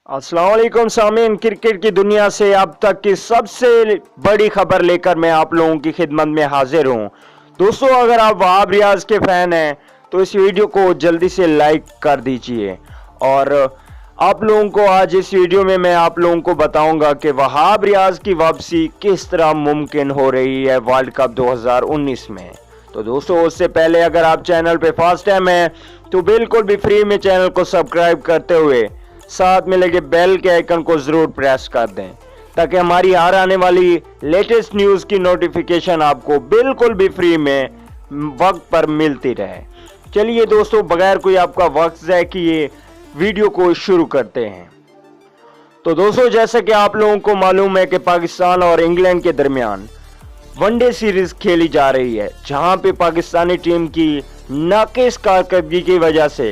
अस्सलाम वालेकुम सामीन, क्रिकेट की दुनिया से अब तक की सबसे बड़ी खबर लेकर मैं आप लोगों की खिदमत में हाजिर हूं। दोस्तों, अगर आप वहाब रियाज के फैन हैं तो इस वीडियो को जल्दी से लाइक कर दीजिए। और आप लोगों को आज इस वीडियो में मैं आप लोगों को बताऊंगा कि वहाब रियाज की वापसी किस तरह मुमकिन हो रही है वर्ल्ड कप 2019 में। तो दोस्तों, उससे पहले अगर आप चैनल पे फर्स्ट टाइम हैं तो बिल्कुल भी फ्री में चैनल को सब्सक्राइब करते हुए साथ में लगे बेल के आइकन को जरूर प्रेस कर दें ताकि हमारी हर आने वाली लेटेस्ट न्यूज़ की नोटिफिकेशन आपको बिल्कुल भी फ्री में वक्त पर मिलती रहे। चलिए दोस्तों, बगैर कोई आपका वक्त ज़ाय किए वीडियो को शुरू करते हैं। तो दोस्तों, जैसे कि आप लोगों को मालूम है कि पाकिस्तान और इंग्लैंड के दरमियान वनडे सीरीज खेली जा रही है, जहां पे पाकिस्तानी टीम की नाकिस कारकर्दगी की वजह से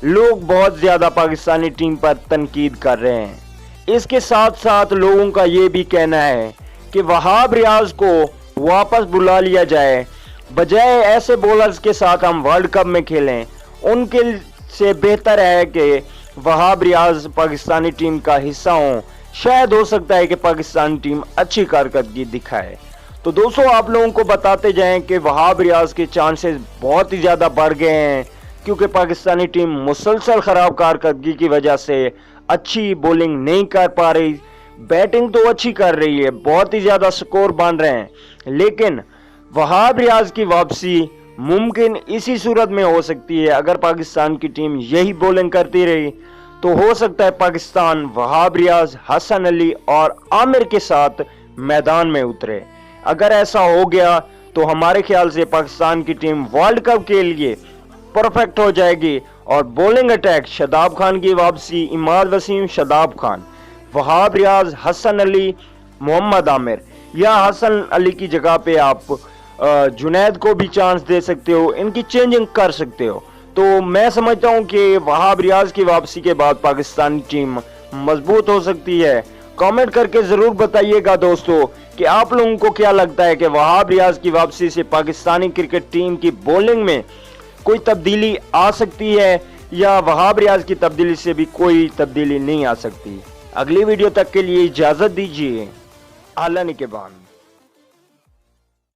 लोग बहुत ज़्यादा पाकिस्तानी टीम पर तनकीद कर रहे हैं। इसके साथ साथ लोगों का ये भी कहना है कि वहाब रियाज को वापस बुला लिया जाए, बजाय ऐसे बॉलर्स के साथ हम वर्ल्ड कप में खेलें। उनके से बेहतर है कि वहाब रियाज पाकिस्तानी टीम का हिस्सा हों। शायद हो सकता है कि पाकिस्तानी टीम अच्छी कारकर्दगी दिखाए। तो दोस्तों, आप लोगों को बताते जाएं कि वहाब रियाज के चांसेस बहुत ही ज़्यादा बढ़ गए हैं, क्योंकि पाकिस्तानी टीम मुसलसल ख़राब कारकर्दगी की वजह से अच्छी बॉलिंग नहीं कर पा रही। बैटिंग तो अच्छी कर रही है, बहुत ही ज़्यादा स्कोर बन रहे हैं, लेकिन वहाब रियाज की वापसी मुमकिन इसी सूरत में हो सकती है। अगर पाकिस्तान की टीम यही बॉलिंग करती रही तो हो सकता है पाकिस्तान वहाब रियाज, हसन अली और आमिर के साथ मैदान में उतरे। अगर ऐसा हो गया तो हमारे ख्याल से पाकिस्तान की टीम वर्ल्ड कप के लिए परफेक्ट हो जाएगी। और बॉलिंग अटैक शादाब खान की वापसी, इमाद वसीम, शादाब खान, वहाब रियाज, हसन अली, मोहम्मद आमिर, या हसन अली की जगह पे आप जुनैद को भी चांस दे सकते हो, इनकी चेंजिंग कर सकते हो। तो मैं समझता हूं कि वहाब रियाज की वापसी के बाद पाकिस्तानी टीम मजबूत हो सकती है। कमेंट करके ज़रूर बताइएगा दोस्तों कि आप लोगों को क्या लगता है कि वहाब रियाज की वापसी से पाकिस्तानी क्रिकेट टीम की बॉलिंग में कोई तब्दीली आ सकती है, या वहाब रियाज की तब्दीली से भी कोई तब्दीली नहीं आ सकती। अगली वीडियो तक के लिए इजाज़त दीजिए। आला निगहबान।